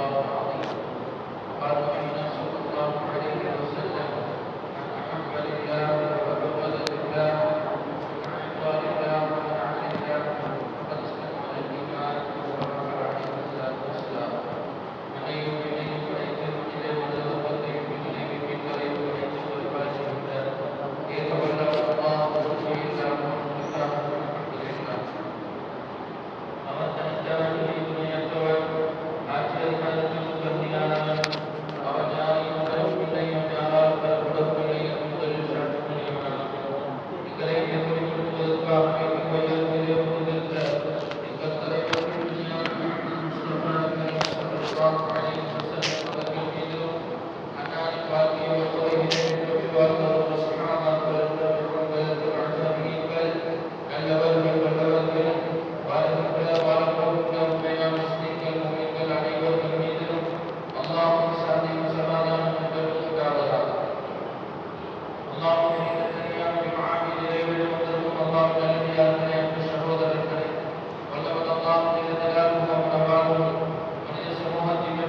الله العظيم. قال نبينا صلى الله عليه وسلم: من أحب لله وأبغض لله وأعطى لله ومنع لله فقد استكمل الإيمان ووافق عليه الصلاة والسلام. மனைவி படைத்து மனித உலகத்தை பின்னணி பின்னரை படைத்து வருவார்கள் ஏகவல்ல அல்லாஹ் ஒருமையில்லாமல் அல்ஹம்துலில்லாஹ். அவன் தனித்தவன் துணையற்றவன் ஆச்சரியமான கருணையானவன். அவன் யாரையும் பெறவில்லையும் யாரால் பெறப்படவில்லையும் முதலில் சாட்சியமானவன். எங்களை நெறிப்படுத்துவதற்காக இவ்வையத்திலே வந்திருந்த எங்கள் தலைவர் முஸ்தபா ஸல்லல்லாஹு அலைஹி வஸல்லம் அவர்கள் மீதும் அன்னாரின் வாழ்க்கையை ஒப்புரைகிறேன். நபிவார்கள் சஹாபாக்கள் நல்லவர்கள் வல்லவர்கள் வாழ்கின்ற வாழப்போகின்ற உண்மையான முஸ்லிம்கள் முஸ்லிம்கள் அனைவர்கள் மீதும் அல்லாஹ்வின் சாந்தியும் சமாதானம் உண்டாவதாக. அல்லாஹ்வின் தனியான துஆவில் இறைவன் வந்ததும் அல்லாஹ்வின் நல்லடியார்களே, அன்பு சகோதரர்களே, வல்லவன் அல்லாஹ் ஜல்ல ஜலாலுஹு வ தஆலா மனித சமூகத்தின்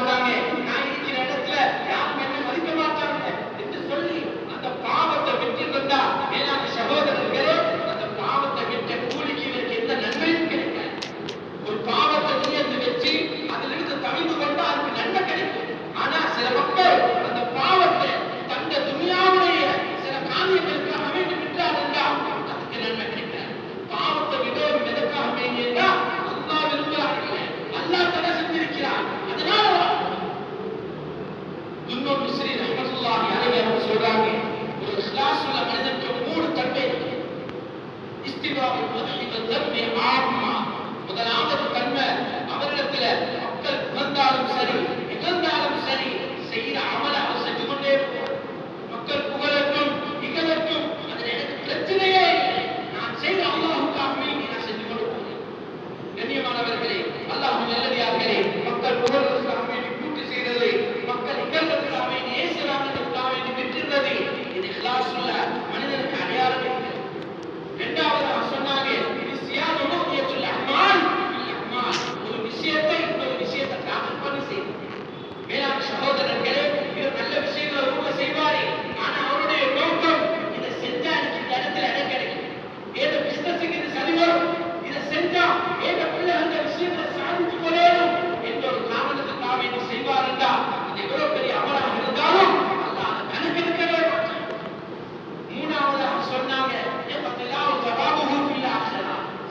மாட்டாங்க, நான் இருக்கிற இடத்துல யாரும் என்ன மதிக்க மாட்டாங்க என்று சொல்லி அந்த பாவத்தை விட்டிருந்தா மேலான சகோதரர்களே, அந்த பாவத்தை விட்ட கூலிக்கு இவருக்கு எந்த நன்மையும் கிடைக்காது. ஒரு பாவத்தை நியத்து வச்சு அதிலிருந்து தவிர்த்து கொண்டா அதுக்கு நன்மை கிடைக்கும். ஆனா சில மக்கள் அந்த பாவத்தை தந்த துனியாவுடைய சில காரியங்களுக்காக வேண்டி விட்டார் என்றால் அதுக்கு நன்மை கிடைக்காது. பாவத்தை விடவும் எதற்காக வேண்டியதா அல்லாஹ் விரும்புகிறார்கள், அல்லாஹ் தடை செஞ்சிருக்கிறார். அதனால இன்னொரு மிஸ்ரி ரஹ்மத்துல்லாஹி அலைஹி அவங்க சொல்றாங்க, ஒரு இஹ்லாஸ் உள்ள மனிதனுக்கு 3 தன்மை இருக்கு. இஸ்திகாவு வஹீத தன்மை ஆம்மா. முதலாவது தன்மை அவரிடத்துல மக்கள் புகழ்ந்தாலும் சரி இகழ்ந்தாலும் சரி செய்யற அமல அவர் செஞ்சு கொண்டே இருப்பார். மக்கள் புகழட்டும் இகழட்டும் அதில் எனக்கு பிரச்சனையே இல்லை, நான் செய்த அல்லாஹுக்காகவே நான் செஞ்சு கொண்டு போகிறேன். கண்ணியமானவர்களே, அல்லாஹ் நல்லடியார்களே, மக்கள் புகழ்வதற்காக வேண்டி கூட்டு செய்தது, மக்கள் இகழ்வதற்காக வேண்டி ஏசுறாங்கிறதுக்காக வேண்டி விட்டுறது, இது இஹ்லாஸ் உள்ள மனிதனுக்கு அடையாளம் இல்லை. இரண்டாவதாக சொன்னாங்க, இது சியாதுன உயத்துல் அமால் பில் அமால். ஒரு விஷயத்தை இன்னொரு விஷயத்தை காமல் பண்ணி செய்யும். மேலான சகோதரர்களே, இவர் நல்ல விஷயங்களை ரொம்ப செய்வாரு. ஆனா அவருடைய நோக்கம் இதை செஞ்சா எனக்கு இந்த இடத்துல இடம் கிடைக்கும், ஏதோ பிசினஸுக்கு இது சரி வரும், இதை செஞ்சா ஏதோ பிள்ளை அந்த விஷயங்களை சாதிச்சு கொள்ளணும் என்ற ஒரு காரணத்துக்காக வேண்டி செய்வார் என்றால் இது எவ்வளவு பெரிய அமலாக இருந்தாலும் அல்லாஹ் அதை கணக்கெடுக்கவே மாட்டார். மூணாவதாக சொன்னாங்க,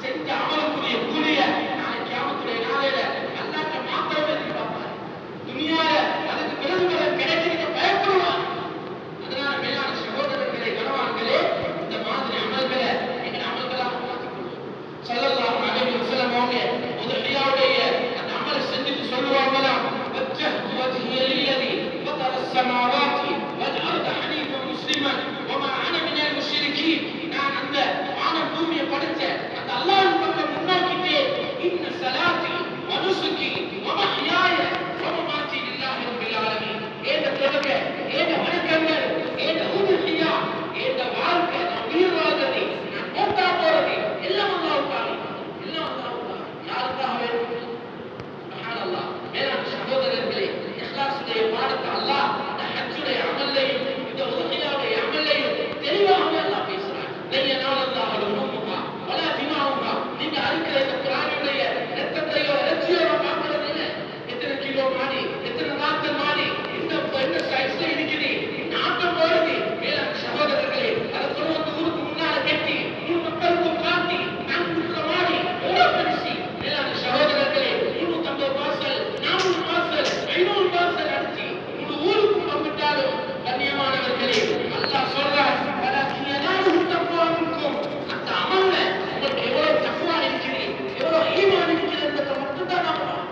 செஞ்ச அமலுக்குரிய கூலிய நாளை கியாமத்துடைய நாளையில அல்லாஹ்ட்ட மாத்திரமே எதிர்பார்ப்பார். துனியால அதுக்கு விருதுகள் கிடைக்கிறதுக்கு பயப்படுவார். அதனால மேலான சகோதரர்களே, கணவான்களே, இந்த மாதிரி அமல்களை எங்கள் அமல்களாக மாற்றிக்கொள்வோம். ஸல்லல்லாஹு அலைஹி வஸல்லம் அவங்க உதஹியாவுடைய அந்த அமலை செஞ்சுட்டு சொல்லுவாங்களாம், வஜ்ஜஹ்து வஜ்ஹிய லில்லதி ஃபதர ஸமாவாத்தி வல் அர்த ஹனீஃபன் முஸ்லிமன் வமா அன மினல் முஷ்ரிகீன். நான் அந்த வானம் பூமியை படைச்ச அந்த அல்லாஹ்வின் பக்கம் முன்னோக்கிட்டே, இன்ன ஸலாத்தி வ நுசுகி வ மஹ்யாய வ மமாத்தி லில்லாஹி ரப்பில் ஆலமீன். ஏத தொழுகை, ஏத வணக்கங்கள், ஏத உதுஹியா, ஏத வாழ்க்கை, நான் உயிர் வாழ்றது, நான் மௌத்தா போறது எல்லாம் அல்லாஹ்வுக்காக, எல்லாம் அல்லாஹ்வுக்காக. யாருக்காக வேணும்? சுப்ஹானல்லாஹ். மேலான சகோதரர்களே, இஹ்லாஸுடைய பாடத்தை அல்லாஹ் இந்த ஹஜ்ஜுடைய அமல்லையும் இந்த உதுஹியாவுடைய அமல்லையும் தெளிவாகவே அல்லாஹ் பேசுறார். லய்யனாலல்லாஹு லுஹூமுஹா வலா திமாஉஹா. நீங்க அறுக்கிற இந்த பிராணியுடைய ரத்தத்தையோ இறைச்சியோ பார்க்கறது இல்லை. எத்தனை கிலோ மாடி, எத்தனை நாட்கள் மாடி, என்ன சைஸ்ல இருக்குது, என்ன ஆட்டம் போடுது. மேலான சகோதரர்களே, அதை கொண்டு வந்து ஊருக்கு முன்னால கட்டி 3 மக்களுக்கும் காட்டி நான் கொடுக்குற மாடி எவ்வளவு பெருசு. மேலான சகோதரர்களே, 350 பார்சல், 400 பார்சல், 500 பார்சல் அடிச்சு முழு ஊருக்கும் வந்துட்டாலும் கண்ணியமானவர்களே, அல்லாஹ் சொல்றார், அந்த அமல்ல உங்களுக்கு எவ்வளவு தக்வா இருக்குது, எவ்வளவு ஈமான் இருக்குது என்பதை மட்டும்தான் நம்பணும்.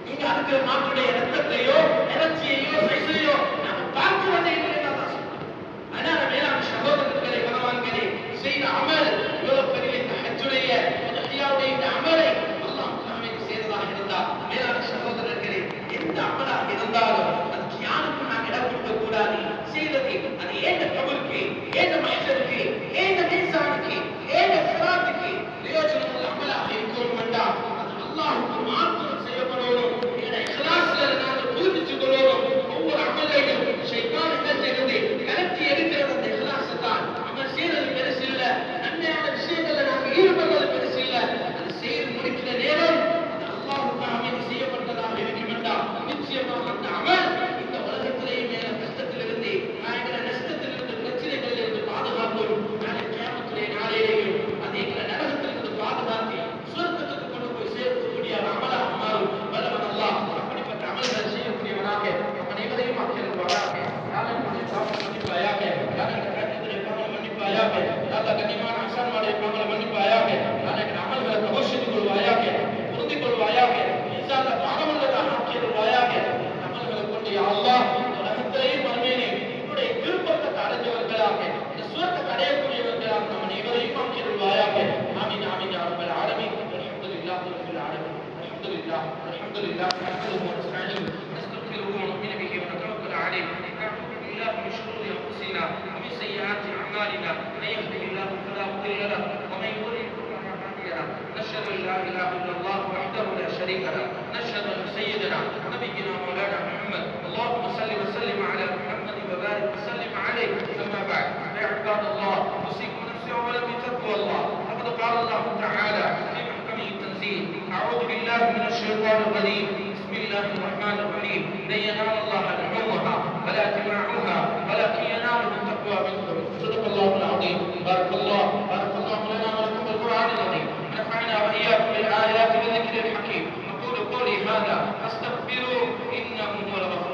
நீங்க அதுக்கு மாட்டுடைய ரத்தத்தையோ இறைச்சியையோ சைஸையோ நாம பார்க்கிறதே இல்லைன்னு தான் சொல்றோம். அதனால மேலான சகோதரர்களே, கணவான்களே, செய்த அமல் இவ்வளவு பெரிய இந்த ஹஜ்ஜுடைய உதஹியாவுடைய இந்த அமலை அல்லாஹ்வுக்காக செய்ததாக இருந்தால், மேலான சகோதரர்களே, எந்த அமலாக இருந்தாலும் அதுக்கு யாருக்கும் நாம் இடம் கொடுக்க கூடாது. செய்தது அது ஏந்த கபருக்கு, ஏந்த மஹ்ஷருக்கு, ஏந்த மீசானுக்கு, ஏந்த சிராத்துக்கு பிரயோஜனமுள்ள அமலாக இருக்கணும் என்றால் அது அல்லாஹ்வுக்கு மாத்திரம் செய்யப்படணும். என்ற இஹ்லாஸ்ல நாங்கள் புதுப்பிச்சுக் கொள்ளணும். ஒவ்வொரு அமலையும் ஷைத்தான் என்ன செய்யறது, கலட்டி எடுக்கிறது அந்த இஹ்லாஸை தான். அமல் செய்யறது பெருசு இல்லை, நன்மையான விஷயங்கள்ல நாங்கள் ஈடுபடுறது பெருசு இல்லை. அது செய்து முடிக்கிற நேரம் அது அல்லாஹ்வுக்காக செய்யப்பட்டதாக இருக்கும் என்றால் நிச்சயமாக அந்த அமல் இந்த உலகத்திலேயே மேல கஷ்டத்திலிருந்து எங்களை நஷ்டத்திலிருந்து பிரச்சனைகளில் இருந்து பாதுகாக்கும். நாளை கியாமத்துடைய நாளையிலேயும் அது எங்களை நரகத்திலிருந்து பாதுகாத்து சுவர்க்கத்துக்கு கொண்டு போய் சேர்க்கக்கூடிய அமலாக மாறும். வல்லவன் அல்லாஹ் அப்படிப்பட்ட அமல்களை செய்யக்கூடியவனாக அனைவரையும் ஆக்கியிருப்பாயாக. யாருடைய பாவங்களை மன்னிப்பாயாக, யாருடைய கருத்துடைய பாவங்களை மன்னிப்பாயாக, யாரா கண்ணியமான அசான்மாடைய பாவங்களை மன்னிப்பாயாக, யாருடைய அமல்களை கபோஷித்துக் கொள்வாயாக, பொருந்திக் கொள்வாயாக, இன்சால்ல பாவமுள்ளதாக ஆக்கியிருவாயாக. அமல்களை கொண்டு யா அல்லாஹ் உலகத்திலேயும் மறுமையிலே உன்னுடைய விருப்பத்தை அடைஞ்சவர்களாக, இந்த சுவர்க்கத்தை அடையக்கூடியவர்களாக நம் அனைவரையும் ஆக்கியிருவாயாக. ஆமீன் ஆமீன் யா ரப்பல் ஆலமீன். அல்ஹம்துலில்லாஹி ரப்பில் ஆலமீன். அல்ஹம்துலில்லாஹ் அல்ஹம்துலில்லாஹ் நஹ்மதுஹு வ நஸ்தஈனுஹு வ நஸ்தக்ஃபிருஹு வ நு'மினு பிஹி வ நதவக்கலு அலைஹி. நஅூது பில்லாஹி மின் ஷுரூரி அன்ஃபுஸினா வ மின் ஸய்யிஆத்தி அஅமாலினா. மன் யஹ்திஹில்லாஹு ஃபலா முضل லஹு வ மன் யுضلل ஃபலா ஹாதிய லஹு. நஷ்ஹது அன் லா இலாஹா இல்லல்லாஹ் وحده لا شريك له. نشهد أن سيدنا نبينا مولانا محمد اللهم صل وسلم على محمد وبارك وسلم عليه. أما بعد فيا عباد الله أوصيكم نفسي أولا بتقوى الله. فقد قال الله تعالى في محكمه التنزيل: أعوذ بالله من الشيطان الرجيم، بسم الله الرحمن الرحيم. لن ينال الله لحومها ولا دماؤها ولكن يناله التقوى منكم. صدق الله العظيم. بارك الله لنا ولكم بالقرآن العظيم، ونفعنا وإياكم بالآيات والذكر الحكيم. أقول قولي هذا أستغفروه إنه هو الغفور.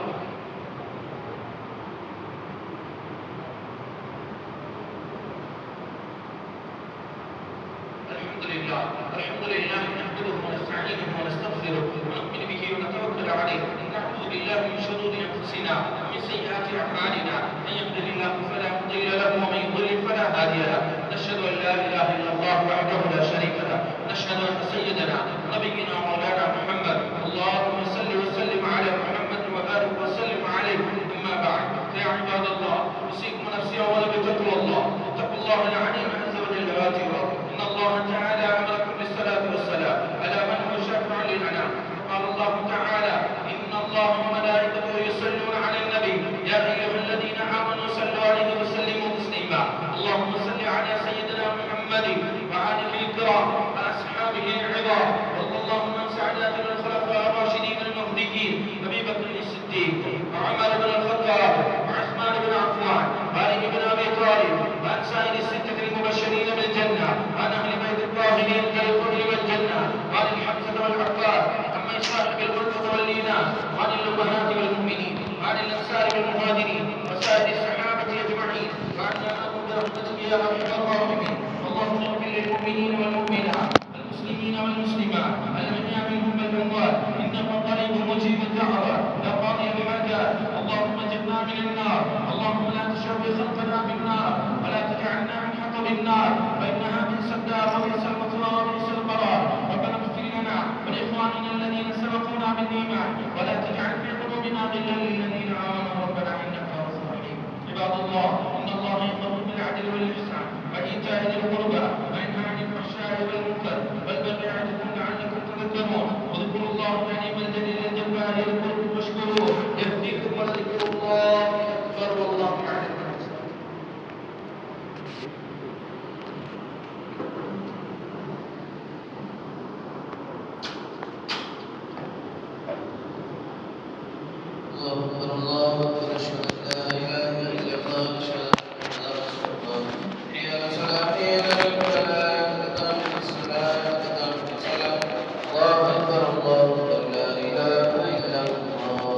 الحمد لله نحمده ونستعينه ونستغفره ونؤمن به ونتوكل عليه. نعوذ بالله من شرور أنفسنا ومن سيئات أعمالنا. من يهده الله فلا مضل له ومن يضلل فلا هادي له. نشهد أن لا إله إلا الله وحده لا شريك له. نشهد أن سيدنا نبينا مولانا محمد اللهم صل وسلم على محمد وبارك وسلم عليه. أما بعد فيا عباد الله أوصيكم نفسي أولا بتقوى الله. اتقوا الله العليم عز وجل واتقوا. إن الله تعالى أمركم بالصلاة والسلام على من هو شافع للأنام. قال الله تعالى: إن الله وملائكته يصلون على النبي يا أيها الذين آمنوا صلوا عليه وسلموا تسليما. اللهم صل على سيدنا محمد وآله الكرام وأصحابه العظام. وارض اللهم عن سعادة الخلفاء الراشدين المهديين أبي بكر الصديق وعمر بن الخطاب وعثمان بن عفان وعلي بن أبي طالب وعن سائر الستة المبشرين بالجنة وعن أهل بيت الطاهرين كالفضل والجنة وعن الحمزة والعباس عمن صاحب الغرفة والليناس وعن الأمهات والمؤمنين وعن الأنصار والمهاجرين وسائر الصحابة أجمعين وعنا معهم برحمتك يا أرحم الراحمين. اللهم اغفر للمؤمنين والمؤمنات والمسلمين والمسلمات الأحياء منهم والأموات إنك قريب مجيب الدعوات يا قاضي الحاجات. اللهم اجرنا من النار. اللهم لا تشوي خلقنا بالنار ولا تجعلنا من حطب النار فإنها بئس الدار وبئس المثوى وبئس القرار. ربنا اغفر لنا ولإخواننا الذين سبقونا بالإيمان ولا تجعل في قلوبنا غلا للذين آمنوا ربنا إنك رؤوف رحيم. عباد الله إن الله يأمر بالعدل والإحسان وإيتاء ذي القربى وينهى عن الفحشاء والمنكر والبغي يعظكم لعلكم تذكرون. واذكروا الله العليم الجليل الجبار يذكركم واشكروه يهديكم ولذكر الله أكبر والله يعلم ما تصنعون. الله أكبر الله أكبر. أشهد أن لا إله إلا الله أشهد أن محمدا رسول الله. حي على الصلاة حي على الفلاح قد قامت الصلاة قد قامت الصلاة. الله أكبر الله أكبر لا إله إلا الله.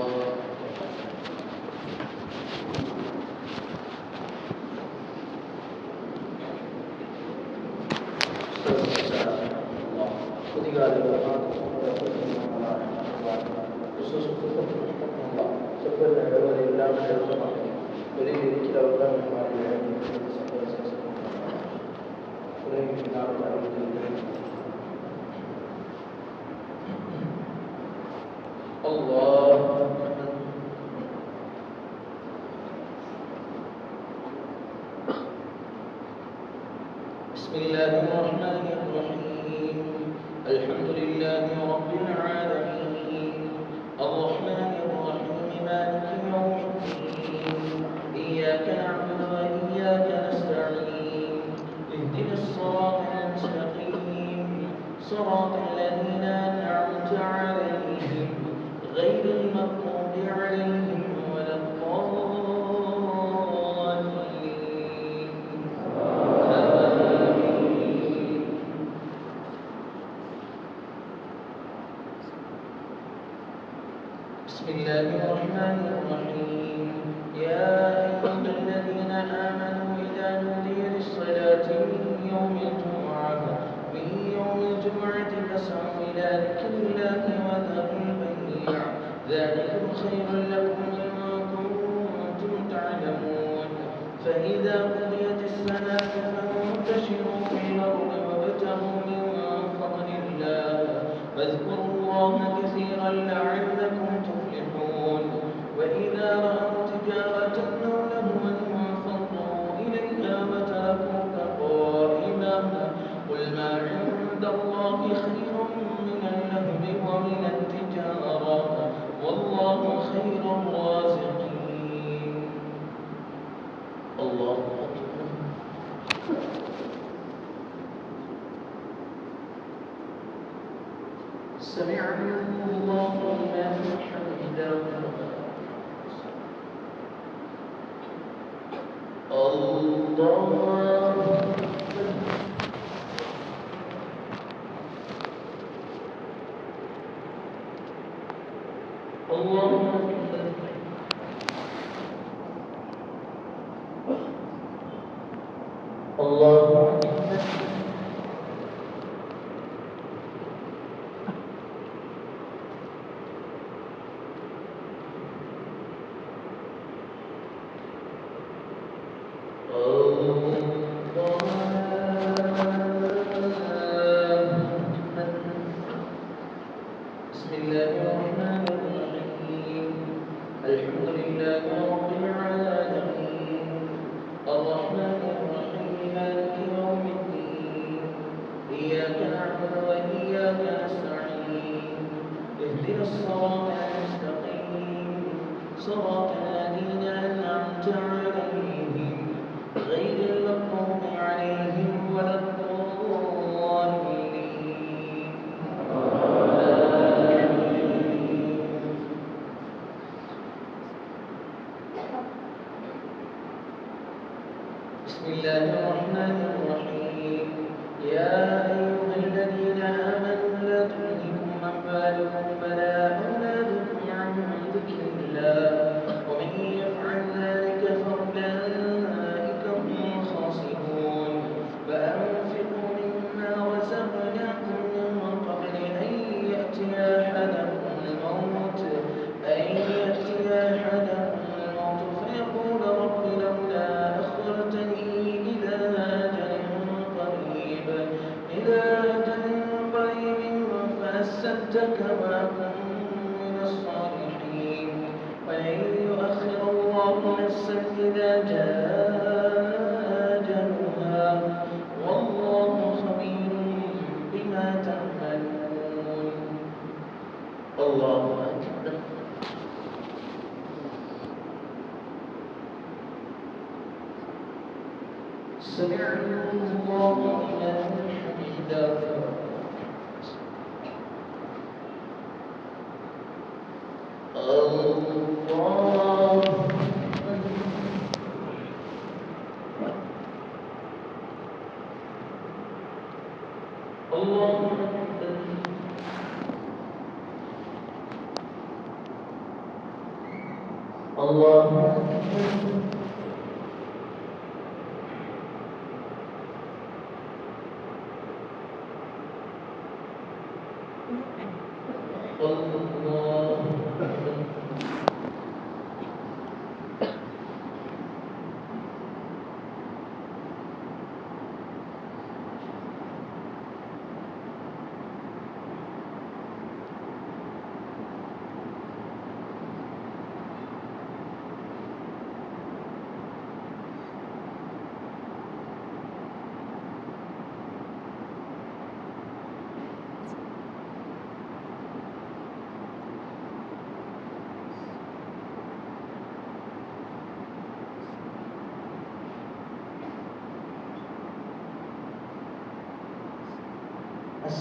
بسم الله الرحمن الرحيم. الحمد لله رب العالمين الرحمن الرحيم مالك يوم الدين. إياك نعبد وإياك نستعين. اهدنا الصراط المستقيم صراط الذين أنعمت عليهم غير المغضوب عليهم ولا الضالين. بسم الله الرحمن الرحيم. يا أيها الذين آمنوا إذا نودي للصلاة من يوم الجمعة فاسعوا إلى ذكر الله وذروا البيع ذلكم خير لكم إن كنتم تعلمون. فإذا قضيت الصلاة فانتشروا في الأرض وابتغوا من فضل الله واذكروا الله كثيرا لعلكم تفلحون. وإذا رأوا تجارة أو لهوا انفضوا إليها وتركوك قائما قل ما عند الله خير من اللهو الله خير الرازقين. الله أكبر. سمع الله لمن حمده.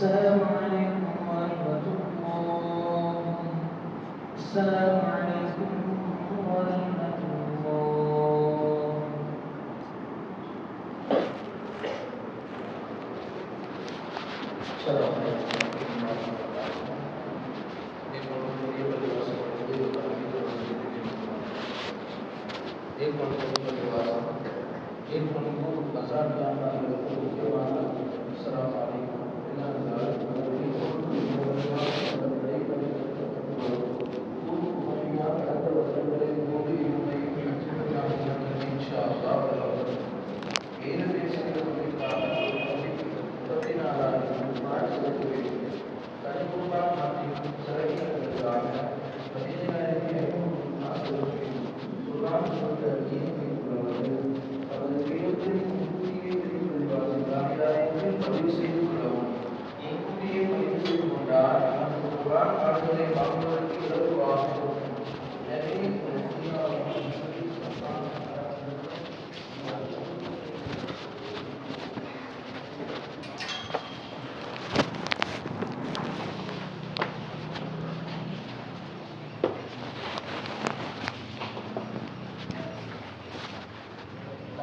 السلام عليكم ورحمة الله. السلام عليكم ورحمة الله. السلام عليكم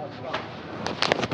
பார்க்கலாம்.